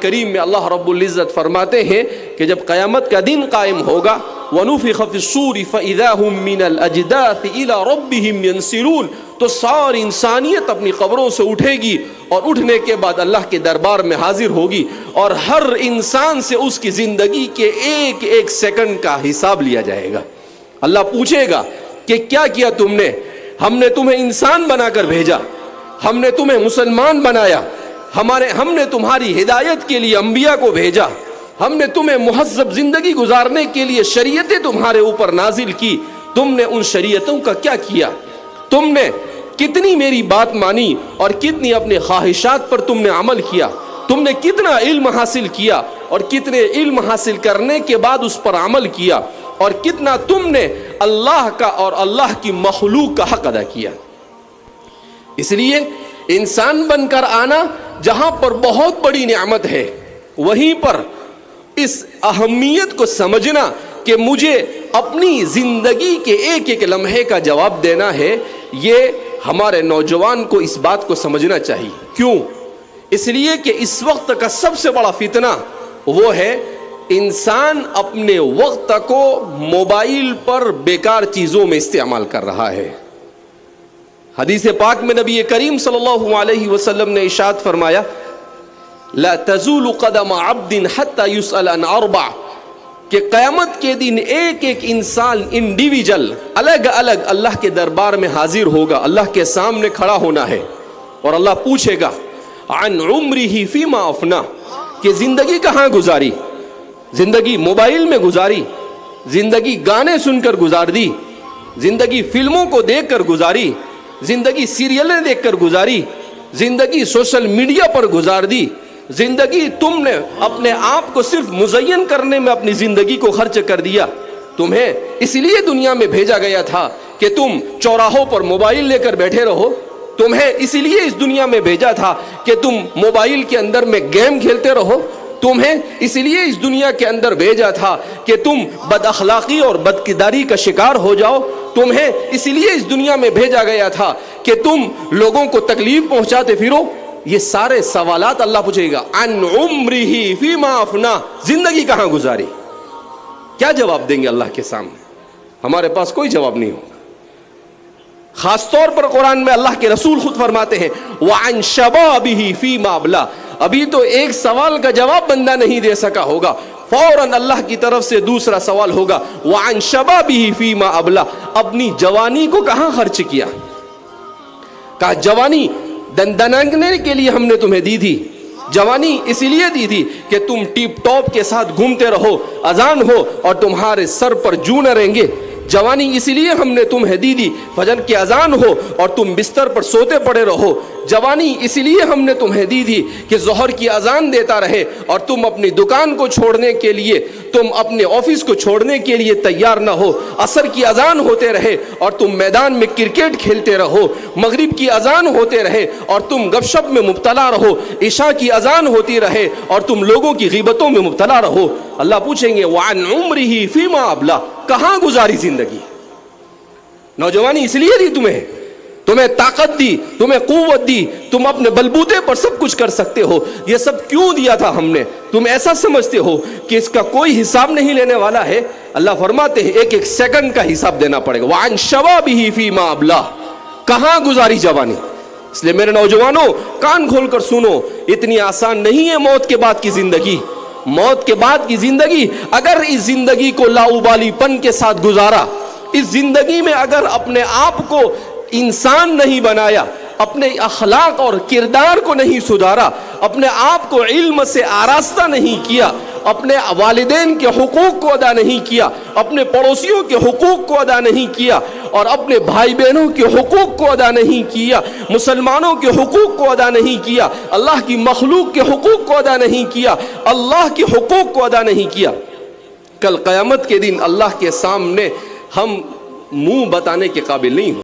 کریم میں اللہ رب العزت فرماتے ہیں کہ جب قیامت کا دن قائم ہوگا وَنُفِخَ فِي الصُّورِ فَإِذَا هُم مِّنَ الْأَجْدَاثِ إِلَىٰ رَبِّهِمْ يَنْسِلُونَ، تو ساری انسانیت اپنی قبروں سے اٹھے گی اور اٹھنے کے بعد اللہ کے دربار میں حاضر ہوگی، اور ہر انسان سے اس کی زندگی کے ایک ایک سیکنڈ کا حساب لیا جائے گا۔ اللہ پوچھے گا کہ کیا کیا تم نے؟ ہم نے تمہیں انسان بنا کر بھیجا، ہم نے تمہیں مسلمان بنایا، ہم نے تمہاری ہدایت کے لیے انبیاء کو بھیجا، ہم نے تمہیں مہذب زندگی گزارنے کے لیے شریعتیں تمہارے اوپر نازل کی، تم نے ان شریعتوں کا کیا کیا؟ تم نے کتنی میری بات مانی اور کتنی اپنے خواہشات پر تم نے عمل کیا؟ تم نے کتنا علم حاصل کیا اور کتنے علم حاصل کرنے کے بعد اس پر عمل کیا، اور کتنا تم نے اللہ کا اور اللہ کی مخلوق کا حق ادا کیا؟ اس لیے انسان بن کر آنا جہاں پر بہت بڑی نعمت ہے، وہیں پر اس اہمیت کو سمجھنا کہ مجھے اپنی زندگی کے ایک ایک لمحے کا جواب دینا ہے، یہ ہمارے نوجوان کو اس بات کو سمجھنا چاہیے۔ کیوں؟ اس لیے کہ اس وقت کا سب سے بڑا فتنہ وہ ہے انسان اپنے وقت کو موبائل پر بیکار چیزوں میں استعمال کر رہا ہے۔ حدیث پاک میں نبی کریم صلی اللہ علیہ وسلم نے ارشاد فرمایا لا تزول قدم عبد حتى يسأل عن اربع، کہ قیامت کے دن ایک ایک انسان انڈیویجل الگ الگ اللہ کے دربار میں حاضر ہوگا، اللہ کے سامنے کھڑا ہونا ہے، اور اللہ پوچھے گا عن عمره فيما افنى، کہ زندگی کہاں گزاری؟ زندگی موبائل میں گزاری، زندگی گانے سن کر گزار دی، زندگی فلموں کو دیکھ کر گزاری، زندگی سیریلیں دیکھ کر گزاری، زندگی سوشل میڈیا پر گزار دی، زندگی تم نے اپنے آپ کو صرف مزین کرنے میں اپنی زندگی کو خرچ کر دیا۔ تمہیں اس لیے دنیا میں بھیجا گیا تھا کہ تم چوراہوں پر موبائل لے کر بیٹھے رہو، تمہیں اس لیے اس دنیا میں بھیجا تھا کہ تم موبائل کے اندر میں گیم کھیلتے رہو، تمہیں اس لیے اس دنیا کے اندر بھیجا تھا کہ تم بد اخلاقی اور بدکرداری کا شکار ہو جاؤ، تمہیں اس لیے اس دنیا میں بھیجا گیا تھا کہ تم لوگوں کو تکلیف پہنچاتے پھرو۔ یہ سارے سوالات اللہ پوچھے گا عن عمرہ فیما افنا، زندگی کہاں گزاری؟ کیا جواب دیں گے اللہ کے سامنے؟ ہمارے پاس کوئی جواب نہیں ہوگا۔ خاص طور پر قرآن میں اللہ کے رسول خود فرماتے ہیں وعن شبابہ فیما ابلا، ابھی تو ایک سوال کا جواب بندہ نہیں دے سکا ہوگا، فوراً اللہ کی طرف سے دوسرا سوال ہوگا وعن شبابہ فیما ابلا، اپنی جوانی کو کہاں خرچ کیا؟ کہا جوانی دندنانے کے لیے ہم نے تمہیں دی تھی، جوانی اس لیے دی تھی کہ تم ٹیپ ٹاپ کے ساتھ گھومتے رہو، اذان ہو اور تمہارے سر پر جو نہ رہیں گے، جوانی اس لیے ہم نے تمہیں دی تھی فجر کی اذان ہو اور تم بستر پر سوتے پڑے رہو، جوانی اس لیے ہم نے تمہیں دی تھی کہ ظہر کی اذان دیتا رہے اور تم اپنی دکان کو چھوڑنے کے لیے، تم اپنے آفس کو چھوڑنے کے لیے تیار نہ ہو، عصر کی اذان ہوتے رہے اور تم میدان میں کرکٹ کھیلتے رہو، مغرب کی اذان ہوتے رہے اور تم گپ شپ میں مبتلا رہو، عشاء کی اذان ہوتی رہے اور تم لوگوں کی غیبتوں میں مبتلا رہو۔ اللہ پوچھیں گے وعن عمرہ فیما ابلا، کہاں گزاری زندگی؟ نوجوانی اس لیے دی تمہیں طاقت دی، تمہیں قوت دی، تم اپنے بلبوتے پر سب کچھ کر سکتے ہو، یہ سب کیوں دیا تھا ہم نے؟ تم ایسا سمجھتے ہو کہ اس کا کوئی حساب نہیں لینے والا ہے؟ اللہ فرماتے ہیں ایک ایک سیکنڈ کا حساب دینا پڑے گا۔ وعن شبابہ فیما ابلا، کہاں گزاری جوانی؟ اس لیے میرے نوجوانوں کان کھول کر سنو، اتنی آسان نہیں ہے موت کے بعد کی زندگی۔ موت کے بعد کی زندگی، اگر اس زندگی کو لاؤبالی پن کے ساتھ گزارا، اس زندگی میں اگر اپنے آپ کو انسان نہیں بنایا، اپنے اخلاق اور کردار کو نہیں سدھارا، اپنے آپ کو علم سے آراستہ نہیں کیا، اپنے والدین کے حقوق کو ادا نہیں کیا، اپنے پڑوسیوں کے حقوق کو ادا نہیں کیا، اور اپنے بھائی بہنوں کے حقوق کو ادا نہیں کیا، مسلمانوں کے حقوق کو ادا نہیں کیا، اللہ کی مخلوق کے حقوق کو ادا نہیں کیا، اللہ کے حقوق کو ادا نہیں کیا، کل قیامت کے دن اللہ کے سامنے ہم منہ بتانے کے قابل نہیں ہوں۔